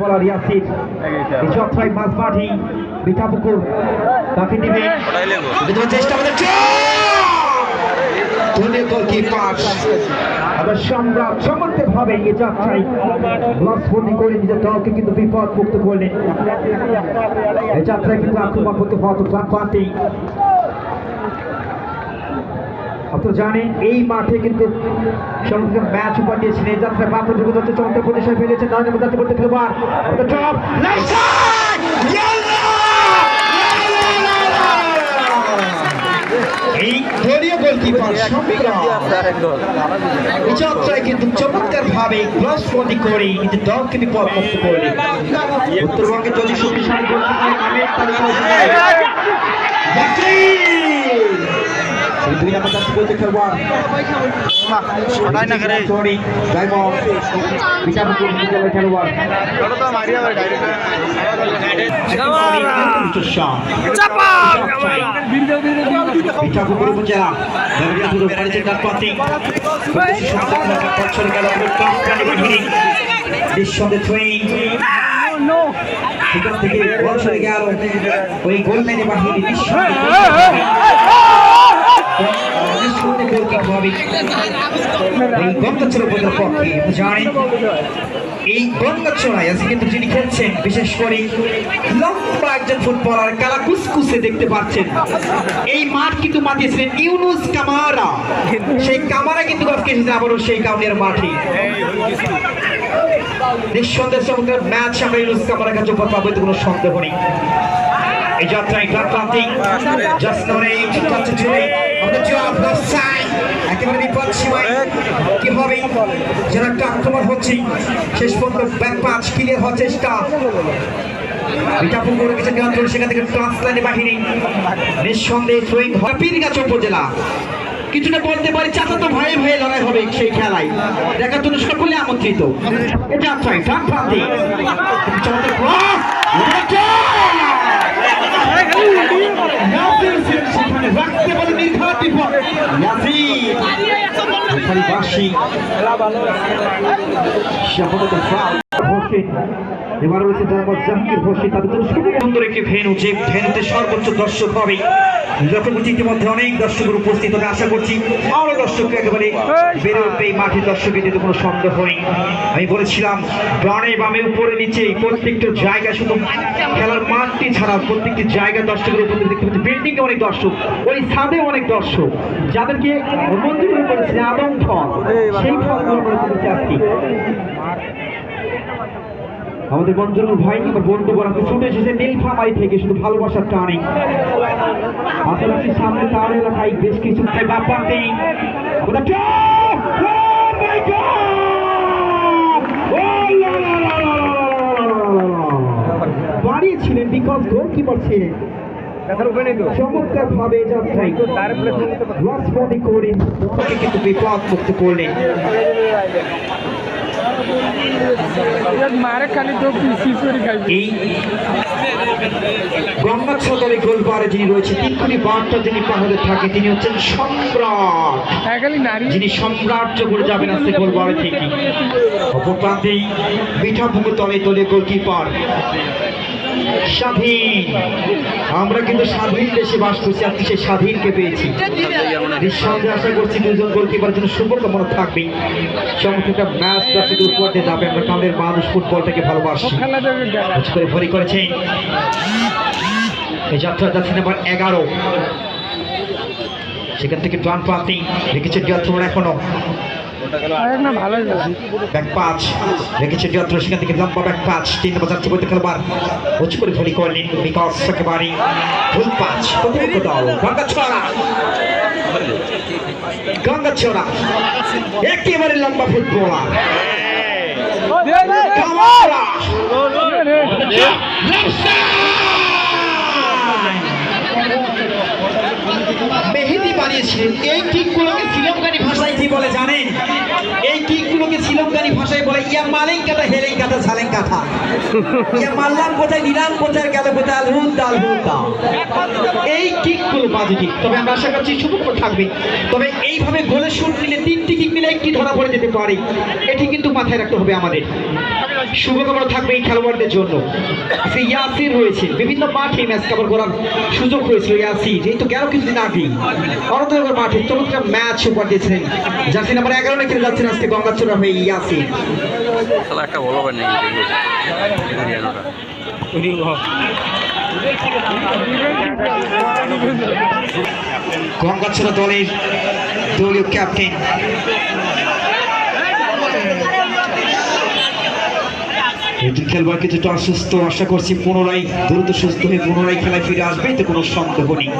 বলার ইয়াসির এই চত্রাই মাঝমাঠি মিঠাপুকুর তাকে নেবে চেষ্টা আমাদের ধনীয় গোলকিপার আবার সম্রাট চমৎকারভাবে এই যাত্রায় গ্লাসবন্দি করে নিজের দলকে কিন্তু বিপদ মুক্ত করলেন। এই যাত্রায় কিন্তু আক্রমণ করতে হতো প্রান্তে। আপনারা জানেন এই মাঠে কিন্তু চমৎকার ম্যাচ উপহার দিয়েছেন। এই যাত্রায় বাপু যুগ হচ্ছে চমৎকার পজিশন ফেলেছেন দাঁড়ানো যাতে করতে খেলোয়াড় এই ধনীয় গোলকিপার এই যাত্রায় কিন্তু চমৎকার ভাবে গ্লাসবন্দি করে নিজের দলকে বিপদ মুক্ত করলেন। উত্তরবঙ্গের যদি শক্তিশালী গোলকিপার নামের তালিকায় দুই নাম্বার যাচ্ছে বলতে খেলোয়াড় খেলোয়াড় সেখান থেকে বল সরে গেল ওই গোললাইনে বাহিনী এই গঙ্গাচড়া উপজেলার পক্ষে জানেন এই গঙ্গাচড়ায় আজকে কিন্তু যিনি খেলছেন বিশেষ করে লম্বা একজন ফুটবলার কালা কুসকুসে দেখতে পাচ্ছেন। এই মাঠ কিন্তু মাতিয়েছিলেন ইউনুস কামারা, সেই কামারা কিন্তু আজকে এসেছে আবারও সেই কাউনিয়ার মাঠে। নিঃসন্দেহ চমৎকার ম্যাচ আমরা ইউনুস কামারার কাছে উপহার পাবো, এতে কোনো সন্দেহ নেই। এই যাত্রায় ক্লান্তি একেবারে বিপদ সীমায় কি হবে যেন একটা আক্রমণ হচ্ছে, শেষ পর্যন্ত ব্যাক পাঁচ ক্লিয়ার হওয়ার চেষ্টা সেখান থেকে ট্রান্সলাইনে বাহিনী নিঃসন্দেহে থ্রোয়িং পীরগাছা উপজেলা কিছুটা বলতে পারি চাচাতো ভাই ভাই লড়াই হবে সেই খেলায়, দেখার জন্য সকলে আমন্ত্রিত। এটা যাত্রায় ডান প্রান্তে রাখতে বলে নির্ঘাত বিপদ এবার রয়েছে জাহাঙ্গীর হোসেন, তাদের সুন্দর একটি ভেন্যু, যে ভেন্যুতে সর্বোচ্চ দর্শক হবে। লক্ষ্য করছি ইতিমধ্যে অনেক দর্শকের উপস্থিত হবে, আশা করছি আরো দর্শককে একেবারে বেড়ে উঠবে এই মাঠে দর্শকের যেতে কোনো সন্দেহ নেই। আমি বলেছিলাম ডানে বামে উপরে নিচে প্রত্যেকটা জায়গায় শুধু খেলার মাঠটি ছাড়া প্রত্যেকটি জায়গায় দর্শকের উপস্থিত দেখতে পাচ্ছি। বিল্ডিং এ অনেক দর্শক, ওই ছাদে অনেক দর্শক, যাদেরকে মঞ্জুর করেছে আদম ফল, সেই ফলগুলো করে তুলেছে আজকে আমাদের মঞ্জুরুল ভাই বন্ধু বরাতে ছুটে এসেছে নীলফামারী থেকে শুধু ভালোবাসার টানে। আপনার সামনে তার এলাকায় বেশ কিছু বাপাতে বাড়িয়েছিলেন বিকজ গোলকিপার ছিলেন চমৎকার ভাবে যাত্রায় গ্লাসবন্দি করে কিন্তু বিপদ মুক্ত করলেন। এই গঙ্গাচড়া দলে গোলবারে যিনি রয়েছে তিনখানি বার্তা যিনি পাহাড়ে থাকে তিনি হচ্ছেন সম্রাট, যিনি সাম্রাজ্য করে যাবেন আজকে গোলবারে থেকে। অপর প্রান্তেই মিঠাপুকুর দলে দলে গোলকিপার স্বাধীন। আমরা কিন্তু স্বাধীন দেশে বাস করছি, আজকে সেই স্বাধীনকে পেয়েছি। নিঃসন্দেহে আশা করছি দুজন গোলকিপারের জন্য শুভকামনা থাকবে। চমৎকার ম্যাচ দর্শকের উপর দিয়ে যাবে। আমরা কালের মানুষ ফুটবলটাকে ভালোবাসি করে ভরি করেছেন। এই যাত্রা যাচ্ছে নাম্বার 11, সেখান থেকে ডান প্রান্তে রেখেছে যাত্রা এখনো ব্যাক পাঁচ রেখেছে যাত্রা, সেখান থেকে লম্বা ব্যাক পাঁচ 3 নম্বর যাচ্ছে বলতে খেলোয়াড় উঁচু করে ভরি করলেন বিকজ একেবারে ফুল পাঁচ প্রতিপক্ষ দল গঙ্গাচড়া একেবারে লম্বা ফুটবলার মেহেদি বানিয়েছিলেন। এই কিকগুলোকে শ্রীলঙ্কানি ভাষায় কি বলে জানেন? এই কিকগুলোকে শ্রীলঙ্কা আফগানি ভাষায় বলে ইয়া মালেং কাটা হেলেং কাটা ঝালেং কাটা, ইয়া মারলাম কোথায় নিলাম কোথায় গেল কোথায় আলহুদ দালহুদা। এই কিকগুলো বাজে কিক, তবে আমরা আশা করছি শুভকর থাকবে। তবে এইভাবে গোলে শুট নিলে 3টি কিক নিলে একটি ধরা পড়ে যেতে পারে, এটি কিন্তু মাথায় রাখতে হবে আমাদের। শুভকামনা থাকবে এই খেলোয়াড়দের জন্য। ইয়াসির রয়েছে, বিভিন্ন মাঠে ম্যাচ কভার করার সুযোগ হয়েছিল ইয়াসির, এই তো গেল কিছুদিন আগে অনন্তনগর মাঠে চমৎকার ম্যাচ উপহার দিয়েছিলেন। জার্সি নাম্বার 11 খেলে যাচ্ছেন আজকে গঙ্গাচড়া হয়ে ইয়াসির। একটা বড় বানি গঙ্গাচড়া দলের দলীয় ক্যাপ্টেন খেলোয়াড় কিছুটা অসুস্থ, আশা করছি পুনরায় দ্রুত সুস্থ হয়ে পুনরায় খেলায় ফিরে আসবে, এতে কোনো সন্দেহ নেই।